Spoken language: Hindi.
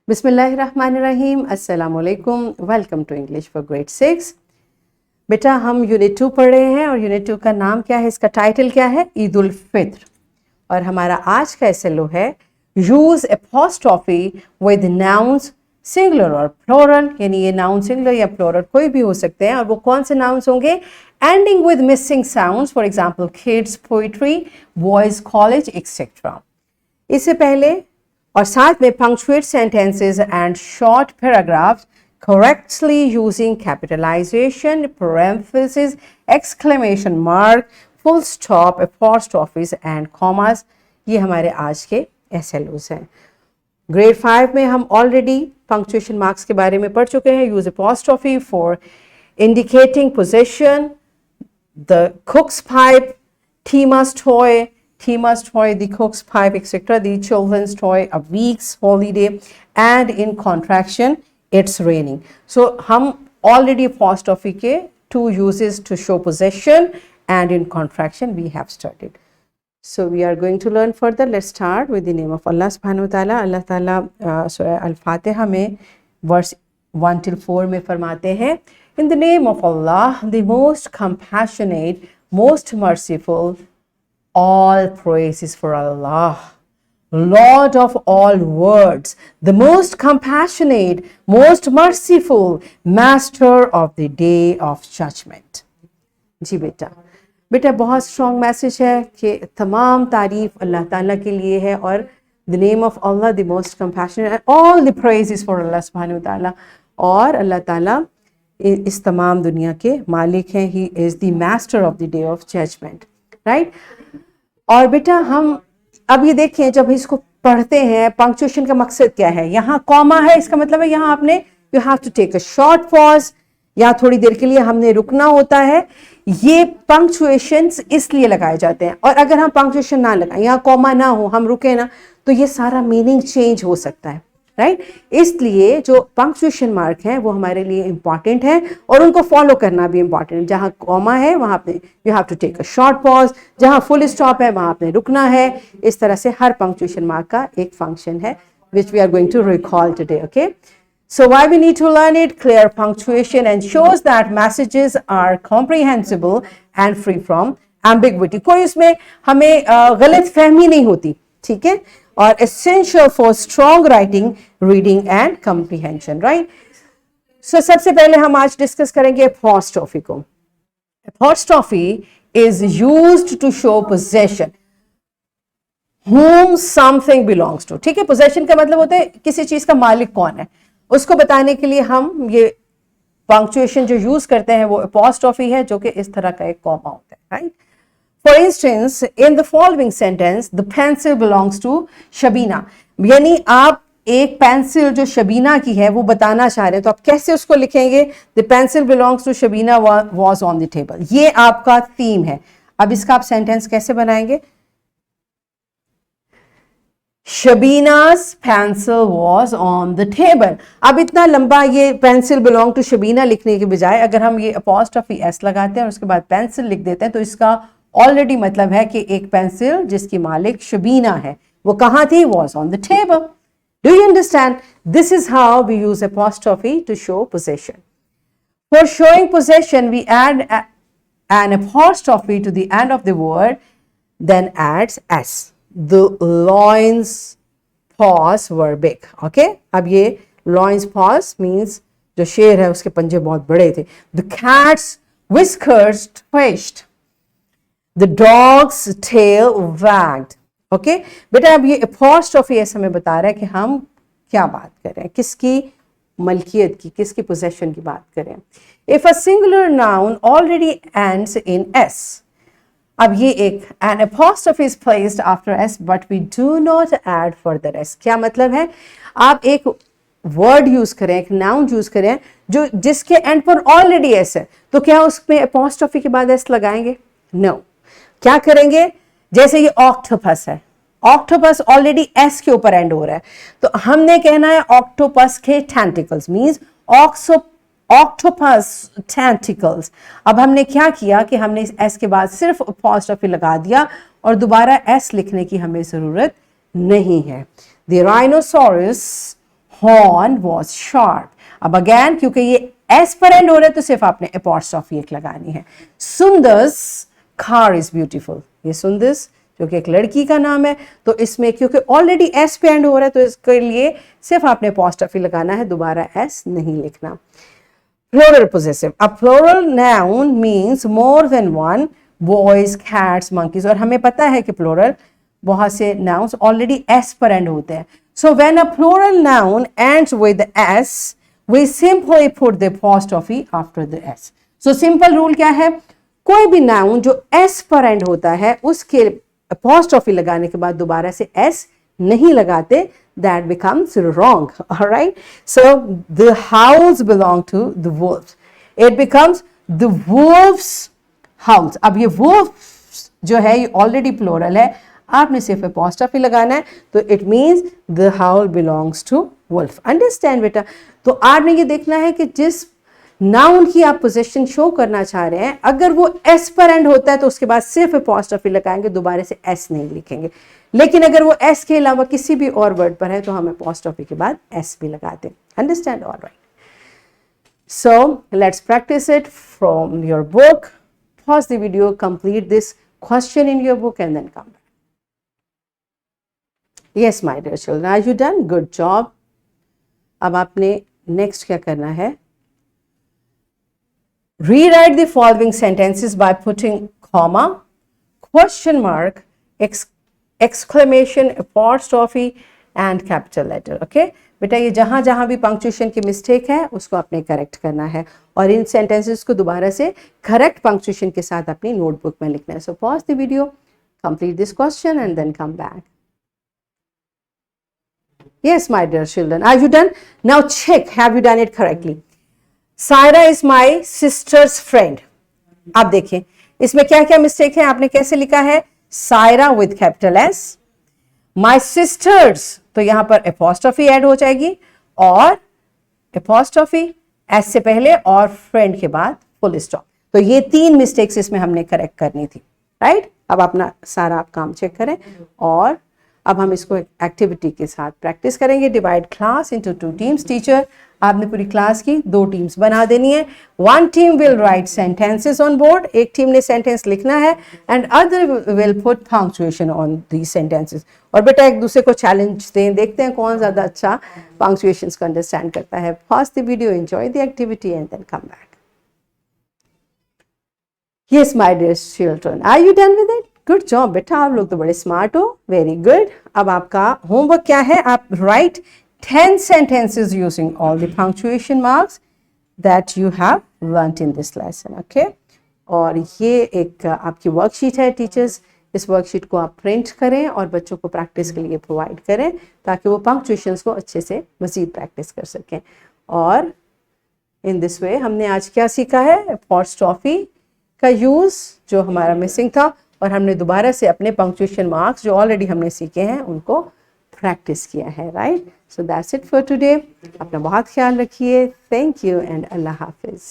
बिस्मिल्लाहिर्रहमानिर्रहीम, अस्सलामुअलैकुम। Welcome to English for grade 6। बेटा हम यूनिट 2 पढ़ रहे हैं और यूनिट 2 का नाम क्या है, इसका टाइटल क्या है, ईद उल फित्र। और हमारा आज का एसएलओ है use apostrophe with nouns singular और प्लूरल, यानी ये नाउन सिंगुलर या प्लूरल कोई भी हो सकते हैं। और वो कौन से नाउन्स होंगे, ending with missing sounds, for example kids, poetry, boys college etcetera. इससे पहले और साथ में punctuate sentences and short paragraphs correctly using capitalization, parenthesis, exclamation mark, full stop, apostrophes and commas। ये हमारे आज के SLOs हैं। ग्रेड 5 में हम ऑलरेडी पंक्चुएशन मार्क्स के बारे में पढ़ चुके हैं। Use apostrophe for indicating possession, the cook's pipe, Tima's toy, Tima's toy, the cook's pipe, etc., the children's toy, a week's holiday, and in contraction, it's raining. So, हम already apostrophe के two uses to show possession and in contraction we have studied. So, we are going to learn further. Let's start with the name of Allah subhanahu wa ta'ala. Allah ta'ala surah Al-Fatiha में verse 1 till 4 में फरमाते हैं, In the name of Allah, the most compassionate, most merciful, all praise is for Allah, Lord of all words, the most compassionate, most merciful, master of the day of judgment। जी बेटा बहुत स्ट्रॉन्ग मैसेज है कि तमाम तारीफ अल्लाह ताला के लिए है और the name of Allah, the most compassionate, and all the praise is for Allah subhanahu wa ta'ala। और अल्लाह ताला इस तमाम दुनिया के मालिक हैं। He is the master of the day of judgment, right? और बेटा हम अब ये देखें, जब इसको पढ़ते हैं पंक्चुएशन का मकसद क्या है। यहाँ कॉमा है, इसका मतलब है यहाँ आपने you have to take a short pause, या थोड़ी देर के लिए हमने रुकना होता है। ये पंक्चुएशंस इसलिए लगाए जाते हैं। और अगर हम पंक्चुएशन ना लगाएं, यहाँ कॉमा ना हो, हम रुके ना, तो ये सारा मीनिंग चेंज हो सकता है, राइट? इसलिए जो पंक्चुएशन मार्क है वो हमारे लिए इंपॉर्टेंट है और उनको फॉलो करना भी इंपॉर्टेंट है। जहाँ कॉमा है वहाँ पे you have to take a short pause, जहाँ फुल स्टॉप है वहाँ आपने रुकना है। इस तरह से हर पंक्चुएशन मार्क का एक फंक्शन है which we are going to recall today. Okay, so why we need to learn it? Clear punctuation and shows that messages are comprehensible and free from ambiguity। कोई इसमें हमें गलत फहमी नहीं होती, ठीक है? और essential for strong writing, reading and comprehension, right? So सबसे पहले हम आज डिस्कस करेंगे apostrophe को। Apostrophe is used to show possession, whom something belongs to। ठीक है, possession का मतलब होता है किसी चीज का मालिक कौन है, उसको बताने के लिए हम ये पंक्चुएशन जो यूज करते हैं वो apostrophe है, जो कि इस तरह का एक कॉमा होता है, right? For instance, in the following sentence, the pencil belongs to Shabina। यानी आप एक पेंसिल जो शबीना की है वो बताना चाह रहे हैं, तो आप कैसे उसको लिखेंगे? The pencil belongs to Shabina was on the table। ये आपका थीम है। अब इसका आप सेंटेंस कैसे बनाएंगे? Shabina's pencil was on the table। अब इतना लंबा ये पेंसिल बिलोंग टू शबीना लिखने के बजाय अगर हम ये अपॉस्ट्रोफी एस लगाते हैं और उसके बाद पेंसिल लिख देते हैं, तो इसका ऑलरेडी मतलब है कि एक पेंसिल जिसकी मालिक शबीना है वो कहाँ थी? was on the table। Do you understand? This is how we use apostrophe to show possession। For showing possession, we add an apostrophe to the end of the word, then adds s। The loins paws were big। Okay? अब ये loins paws means जो शेर है उसके पंजे बहुत बड़े थे। The cat's whiskers twitched। The dog's tail wagged। Okay? बेटा अब ये apostrophe ऐसा हमें बता रहा है कि हम क्या बात कर रहे हैं, किसकी मलकियत की, किसकी possession की बात कर रहे हैं। If a singular noun already ends in s, अब ये एक an apostrophe is placed after s but we do not add further s। क्या मतलब है? आप एक वर्ड यूज करें, एक नाउन यूज करें जो जिसके एंड पर ऑलरेडी s है, तो क्या उसमें apostrophe के बाद s लगाएंगे? नो। क्या करेंगे? जैसे ये ऑक्टोपस है, ऑक्टोपस ऑलरेडी s के ऊपर एंड हो रहा है, तो हमने कहना है ऑक्टोपस के टेंटिकल्स मींस ऑक्टोपस टेंटिकल्स। अब हमने क्या किया कि हमने इस एस के बाद सिर्फ अपॉस्ट्रोफी लगा दिया और दोबारा एस लिखने की हमें जरूरत नहीं है। The rhinoceros horn was sharp. अब अगेन क्योंकि ये एस पर एंड हो रहा है तो सिर्फ आपने अपॉस्ट्रोफी एक लगानी है। सुंदर्स कार इज ब्यूटीफुल, ये सुंदर्स जो कि एक लड़की का नाम है, तो इसमें क्योंकि ऑलरेडी एस पे एंड हो रहा है तो इसके लिए सिर्फ आपने अपॉस्ट्रोफी लगाना है, दोबारा एस नहीं लिखना। Plural possessive. A plural noun means more than one, boys, cats, monkeys. और हमें पता है कि plural बहुत से nouns already s पर end होते हैं. So when a plural noun ends with s, we simply put the apostrophe after the s. So simple rule क्या है? कोई भी noun जो s पर end होता है उसके apostrophe लगाने के बाद दोबारा से s नहीं लगाते, that becomes wrong. All right, so the house belong to the wolves, it becomes the wolves house. अब ये wolves जो है ये already plural है, आपने सिर्फ apostrophe लगाना है, तो it means the house belongs to wolf. Understand बेटा? तो आपने ये देखना है कि जिस नाउन की आप पोजीशन शो करना चाह रहे हैं, अगर वो एस पर एंड होता है तो उसके बाद सिर्फ अपॉस्ट्रोफी लगाएंगे, दोबारा से एस नहीं लिखेंगे। लेकिन अगर वो एस के अलावा किसी भी और वर्ड पर है तो हम अपॉस्ट्रोफी के बाद एस भी लगाते हैं। Understand? Alright, so let's practise it from your book. Pause the video, complete this question in your book and then come back. Yes my dear children, are you done? Good job. अब आपने नेक्स्ट क्या करना है? Rewrite the following sentences by putting comma, question mark, exclamation, apostrophe and capital letter. Okay? बेटा ये जहाँ जहाँ भी पंक्चुएशन की मिस्टेक है उसको आपने करेक्ट करना है और इन सेंटेंसेस को दोबारा से करेक्ट पंक्चुएशन के साथ अपनी नोटबुक में लिखना है। So pause the video, complete this question and then come back. Yes, my dear children, are you done? Now check, have you done it correctly? Saira is my sisters friend. आप देखें इसमें क्या क्या मिस्टेक है, आपने कैसे लिखा है? Saira with capital S, my sisters तो यहां पर अपॉस्ट्रोफी ऐड हो जाएगी और अपॉस्ट्रोफी एस से पहले और फ्रेंड के बाद फुल स्टॉप। तो ये तीन मिस्टेक्स इसमें हमने करेक्ट करनी थी, राइट? अब अपना सारा आप काम चेक करें और अब हम इसको एक एक्टिविटी के साथ प्रैक्टिस करेंगे। Divide class into 2 teams. Teacher आपने पूरी क्लास की 2 टीम्स बना देनी है। 1 team will write sentences on board, एक टीम ने सेंटेंस लिखना है and other will put punctuation on these sentences. और बेटा एक दूसरे को चैलेंज दें, देखते हैं कौन ज्यादा अच्छा पंक्चुएशंस को अंडरस्टैंड करता है। Pause the video, enjoy the activity and then come back. Yes my dear children, are you done with it? Good job बेटा, आप लोग तो बड़े स्मार्ट हो, वेरी गुड। अब आपका होमवर्क क्या है? आप right 10 sentences using all the punctuation marks that you have learnt in this lesson. Okay? और ये एक आपकी वर्कशीट है टीचर्स, इस वर्कशीट को आप प्रिंट करें और बच्चों को प्रैक्टिस के लिए प्रोवाइड करें ताकि वो पंक्चुएशंस को अच्छे से मजीद प्रैक्टिस कर सकें। और इन दिस वे हमने आज क्या सीखा है? अपॉस्ट्रोफी का यूज़ जो हमारा मिसिंग था, और हमने दोबारा से अपने पंक्चुएशन मार्क्स जो ऑलरेडी हमने सीखे हैं उनको प्रैक्टिस किया है, right? So that's it for today. अपना बहुत ख्याल रखिए। थैंक यू एंड अल्लाह हाफिज़।